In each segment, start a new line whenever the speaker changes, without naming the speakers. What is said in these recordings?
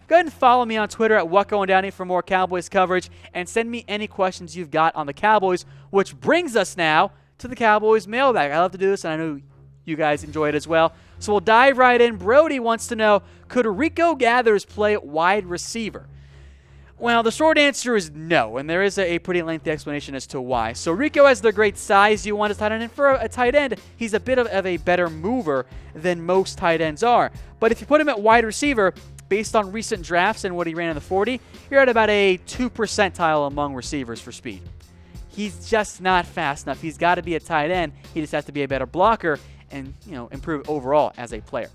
Go ahead and follow me on Twitter at @WhatGoingDowney for more Cowboys coverage, and send me any questions you've got on the Cowboys, which brings us now to the Cowboys Mailbag. I love to do this, and I know you guys enjoy it as well. So we'll dive right in. Brody wants to know, could Rico Gathers play wide receiver? Well, the short answer is no, and there is a pretty lengthy explanation as to why. So Rico has the great size you want as tight end, and for a tight end, he's a bit of a better mover than most tight ends are. But if you put him at wide receiver, based on recent drafts and what he ran in the 40, you're at about a 2 percentile among receivers for speed. He's just not fast enough. He's got to be a tight end. He just has to be a better blocker and, improve overall as a player.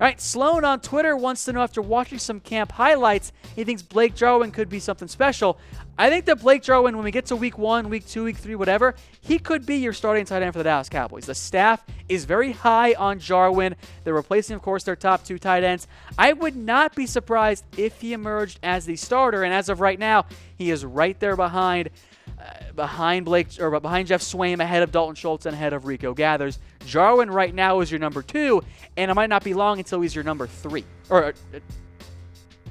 All right, Sloan on Twitter wants to know, after watching some camp highlights, he thinks Blake Jarwin could be something special. I think that Blake Jarwin, when we get to week 1, week 2, week 3, whatever, he could be your starting tight end for the Dallas Cowboys. The staff is very high on Jarwin. They're replacing, of course, their top 2 tight ends. I would not be surprised if he emerged as the starter, and as of right now, he is right there behind Jeff Swaim, ahead of Dalton Schultz, and ahead of Rico Gathers. Jarwin right now is your number 2, and it might not be long until he's your number 3. Or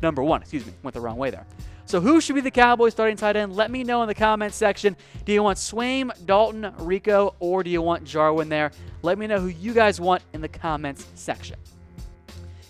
number 1, went the wrong way there. So who should be the Cowboys starting tight end? Let me know in the comments section. Do you want Swaim, Dalton, Rico, or do you want Jarwin there? Let me know who you guys want in the comments section.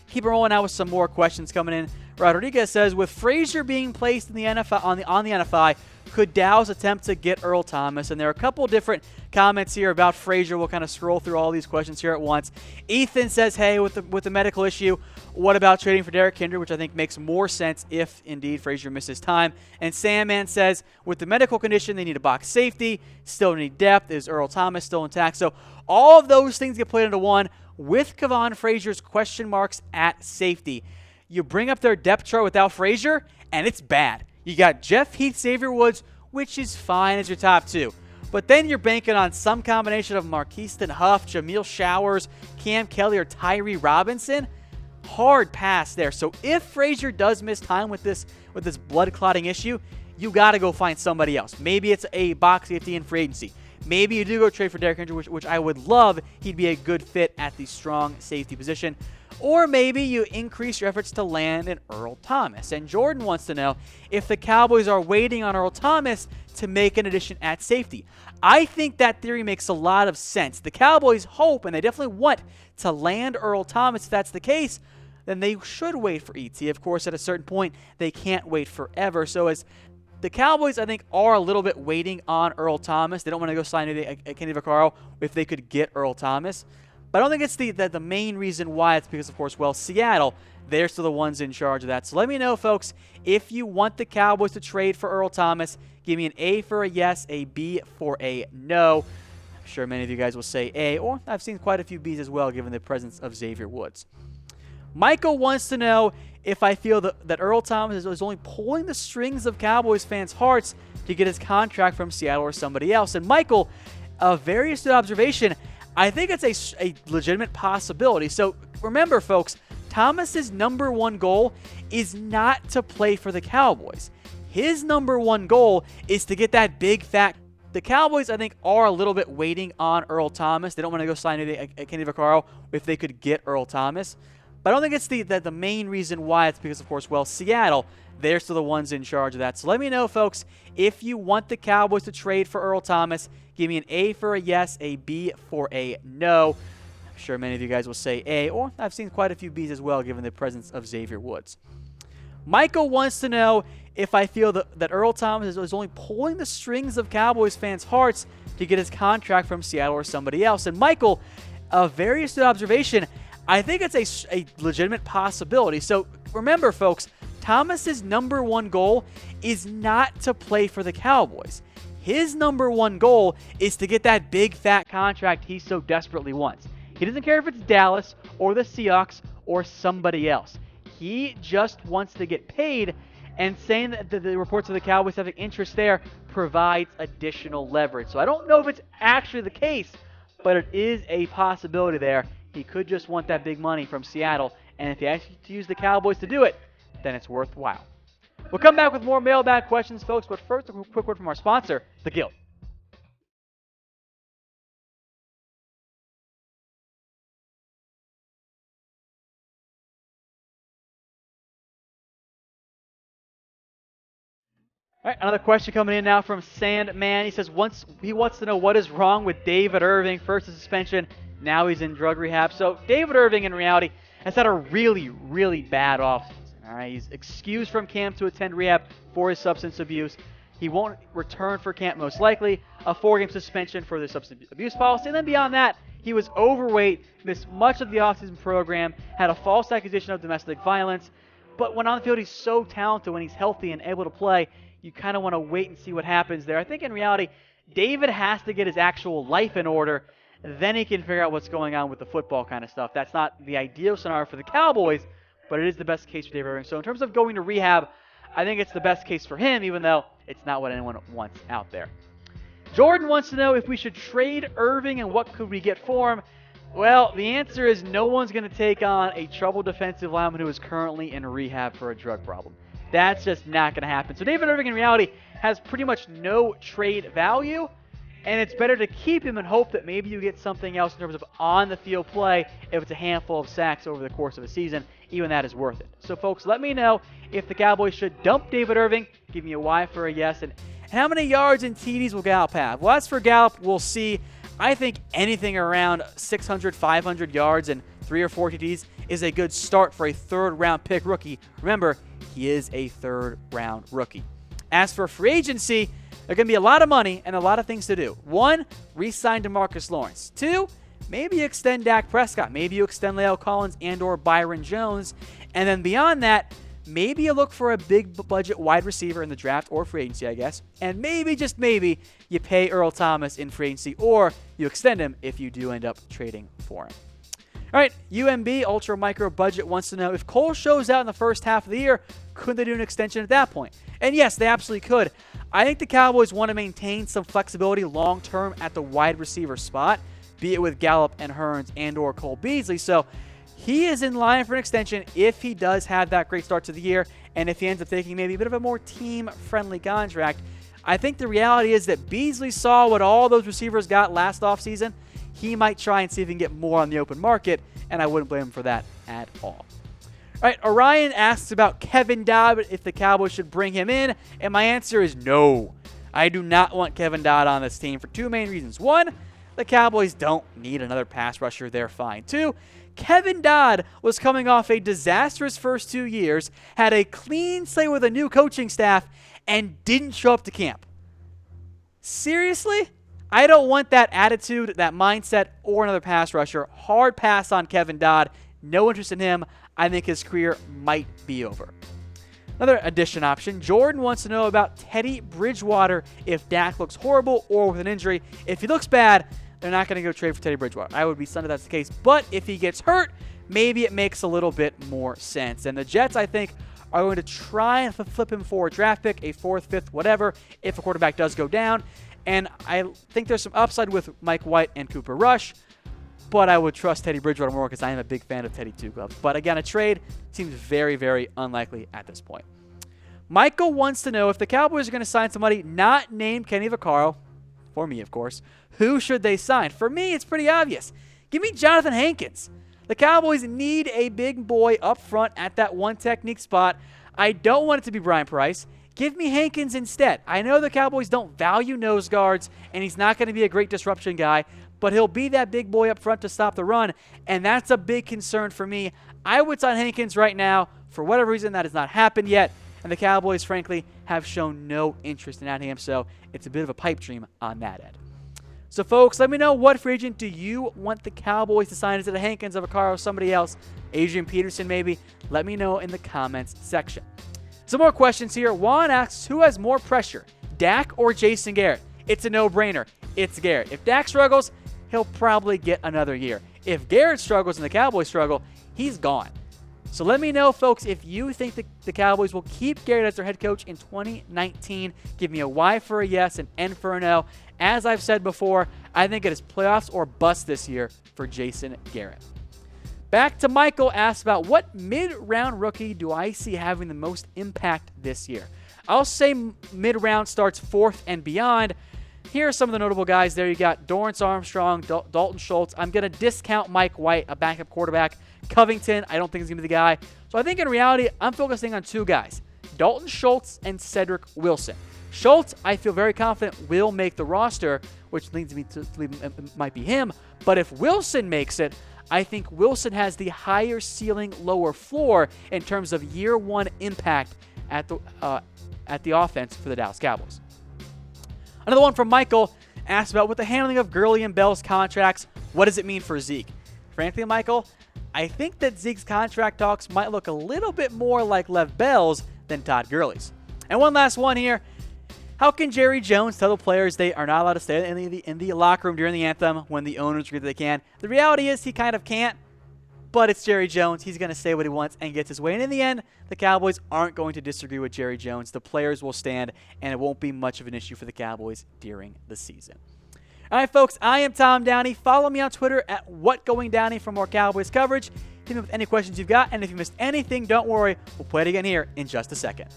Keep it rolling out with some more questions coming in. Rodriguez says, with Frazier being placed in the NFL on the NFI, could Dallas attempt to get Earl Thomas? And there are a couple different comments here about Frazier. We'll kind of scroll through all these questions here at once. Ethan says, hey, with the medical issue, what about trading for Derrick Henry, which I think makes more sense if indeed Frazier misses time. And Sandman says, with the medical condition, they need a box safety, still need depth. Is Earl Thomas still intact? So all of those things get played into one with Kavon Frazier's question marks at safety. You bring up their depth chart without Frazier, and it's bad. You got Jeff Heath, Xavier Woods, which is fine as your top 2. But then you're banking on some combination of Marqueston Huff, Jameel Showers, Cam Kelly, or Tyree Robinson. Hard pass there. So if Frazier does miss time with this blood clotting issue, you got to go find somebody else. Maybe it's a box safety in free agency. Maybe you do go trade for Derrick Henry, which I would love. He'd be a good fit at the strong safety position. Or maybe you increase your efforts to land an Earl Thomas. And Jordan wants to know if the Cowboys are waiting on Earl Thomas to make an addition at safety. I think that theory makes a lot of sense. The Cowboys hope, and they definitely want, to land Earl Thomas. If that's the case, then they should wait for ET. Of course, at a certain point, they can't wait forever. So as the Cowboys, I think, are a little bit waiting on Earl Thomas. They don't want to go sign Kenny Vaccaro if they could get Earl Thomas. But I don't think it's the main reason why. It's because, of course, Seattle, they're still the ones in charge of that. So let me know, folks, if you want the Cowboys to trade for Earl Thomas. Give me an A for a yes, a B for a no. I'm sure many of you guys will say A, or I've seen quite a few Bs as well, given the presence of Xavier Woods. Michael wants to know if I feel that Earl Thomas is only pulling the strings of Cowboys fans' hearts to get his contract from Seattle or somebody else. And Michael, a very astute observation, I think it's a legitimate possibility. So remember, folks, Thomas's number 1 goal is not to play for the Cowboys. His number 1 goal is to get that big fat. The Cowboys, I think, are a little bit waiting on Earl Thomas. They don't want to go sign Kenny Vaccaro if they could get Earl Thomas. But I don't think it's the main reason why. It's because, of course, Seattle, they're still the ones in charge of that. So let me know, folks, if you want the Cowboys to trade for Earl Thomas. Give me an A for a yes, a B for a no. I'm sure many of you guys will say A, or I've seen quite a few Bs as well, given the presence of Xavier Woods. Michael wants to know if I feel that Earl Thomas is only pulling the strings of Cowboys fans' hearts to get his contract from Seattle or somebody else. And Michael, a very astute observation, I think it's a legitimate possibility. So remember, folks, Thomas's number 1 goal is not to play for the Cowboys. His number 1 goal is to get that big fat contract he so desperately wants. He doesn't care if it's Dallas or the Seahawks or somebody else. He just wants to get paid, and saying that the reports of the Cowboys having interest there provides additional leverage. So I don't know if it's actually the case, but it is a possibility there. He could just want that big money from Seattle, and if he asks you to use the Cowboys to do it, then it's worthwhile. We'll come back with more mailbag questions, folks, but first, a quick word from our sponsor, The Guild. All right, another question coming in now from Sandman. He says he wants to know what is wrong with David Irving. First a suspension, now he's in drug rehab. So David Irving, in reality, has had a really, really bad offseason. All right, he's excused from camp to attend rehab for his substance abuse. He won't return for camp most likely. A 4-game suspension for the substance abuse policy. And then beyond that, he was overweight, missed much of the offseason program, had a false accusation of domestic violence. But when on the field, he's so talented when he's healthy and able to play. You kind of want to wait and see what happens there. I think in reality, David has to get his actual life in order. Then he can figure out what's going on with the football kind of stuff. That's not the ideal scenario for the Cowboys, but it is the best case for David Irving. So in terms of going to rehab, I think it's the best case for him, even though it's not what anyone wants out there. Jordan wants to know if we should trade Irving and what could we get for him. Well, the answer is no one's going to take on a troubled defensive lineman who is currently in rehab for a drug problem. That's just not going to happen. So David Irving, in reality, has pretty much no trade value, and it's better to keep him and hope that maybe you get something else in terms of on-the-field play if it's a handful of sacks over the course of a season. Even that is worth it. So, folks, let me know if the Cowboys should dump David Irving. Give me a Y for a yes. And how many yards and TDs will Gallup have? Well, as for Gallup, we'll see. I think anything around 600, 500 yards and 3 or 4 TDs is a good start for a third-round pick rookie. Remember, he is a third-round rookie. As for free agency, there's going to be a lot of money and a lot of things to do. 1, re-sign DeMarcus Lawrence. 2, maybe you extend Dak Prescott. Maybe you extend La'el Collins and or Byron Jones. And then beyond that, maybe you look for a big-budget wide receiver in the draft or free agency, I guess. And maybe, just maybe, you pay Earl Thomas in free agency or you extend him if you do end up trading for him. All right, UMB, Ultra Micro Budget, wants to know if Cole shows out in the first half of the year, could they do an extension at that point? And yes, they absolutely could. I think the Cowboys want to maintain some flexibility long-term at the wide receiver spot, be it with Gallup and Hearns and or Cole Beasley. So he is in line for an extension if he does have that great start to the year and if he ends up taking maybe a bit of a more team-friendly contract. I think the reality is that Beasley saw what all those receivers got last offseason. He might try and see if he can get more on the open market, and I wouldn't blame him for that at all. All right, Orion asks about Kevin Dodd, if the Cowboys should bring him in, and my answer is no. I do not want Kevin Dodd on this team for 2 main reasons. 1, the Cowboys don't need another pass rusher. They're fine. 2, Kevin Dodd was coming off a disastrous first 2 years, had a clean slate with a new coaching staff, and didn't show up to camp. Seriously? I don't want that attitude, that mindset, or another pass rusher. Hard pass on Kevin Dodd. No interest in him. I think his career might be over. Another addition option. Jordan wants to know about Teddy Bridgewater if Dak looks horrible or with an injury. If he looks bad, they're not going to go trade for Teddy Bridgewater. I would be stunned if that's the case. But if he gets hurt, maybe it makes a little bit more sense. And the Jets, I think, are going to try and flip him for a draft pick, a 4th, 5th, whatever, if a quarterback does go down. And I think there's some upside with Mike White and Cooper Rush, but I would trust Teddy Bridgewater more because I am a big fan of Teddy Two Gloves. But again, a trade seems very, very unlikely at this point. Michael wants to know if the Cowboys are going to sign somebody not named Kenny Vaccaro, for me, of course, who should they sign? For me, it's pretty obvious. Give me Jonathan Hankins. The Cowboys need a big boy up front at that one technique spot. I don't want it to be Brian Price. Give me Hankins instead. I know the Cowboys don't value nose guards, and he's not going to be a great disruption guy, but he'll be that big boy up front to stop the run, and that's a big concern for me. I would sign Hankins right now. For whatever reason, that has not happened yet, and the Cowboys, frankly, have shown no interest in adding him, so it's a bit of a pipe dream on that end. So, folks, let me know, what free agent do you want the Cowboys to sign? Is it a Hankins, a Vaccaro, somebody else, Adrian Peterson maybe? Let me know in the comments section. Some more questions here. Juan asks, who has more pressure, Dak or Jason Garrett? It's a no-brainer. It's Garrett. If Dak struggles, he'll probably get another year. If Garrett struggles and the Cowboys struggle, he's gone. So let me know, folks, if you think the Cowboys will keep Garrett as their head coach in 2019. Give me a Y for a yes, an N for a no. As I've said before, I think it is playoffs or bust this year for Jason Garrett. Back to Michael asks about what mid-round rookie do I see having the most impact this year? I'll say mid-round starts 4th and beyond. Here are some of the notable guys there. You got Dorrance Armstrong, Dalton Schultz. I'm going to discount Mike White, a backup quarterback. Covington, I don't think he's going to be the guy. So I think in reality, I'm focusing on 2 guys, Dalton Schultz and Cedric Wilson. Schultz, I feel very confident, will make the roster, which leads me to believe it might be him. But if Wilson makes it, I think Wilson has the higher ceiling, lower floor in terms of year one impact at the offense for the Dallas Cowboys. Another one from Michael asked about, with the handling of Gurley and Bell's contracts, what does it mean for Zeke? Frankly, Michael, I think that Zeke's contract talks might look a little bit more like Lev Bell's than Todd Gurley's. And one last one here. How can Jerry Jones tell the players they are not allowed to stay in the locker room during the anthem when the owners agree that they can? The reality is he kind of can't, but it's Jerry Jones. He's going to say what he wants and gets his way. And in the end, the Cowboys aren't going to disagree with Jerry Jones. The players will stand, and it won't be much of an issue for the Cowboys during the season. All right, folks, I am Tom Downey. Follow me on Twitter at WhatGoingDowney for more Cowboys coverage. Hit me with any questions you've got, and if you missed anything, don't worry. We'll play it again here in just a second.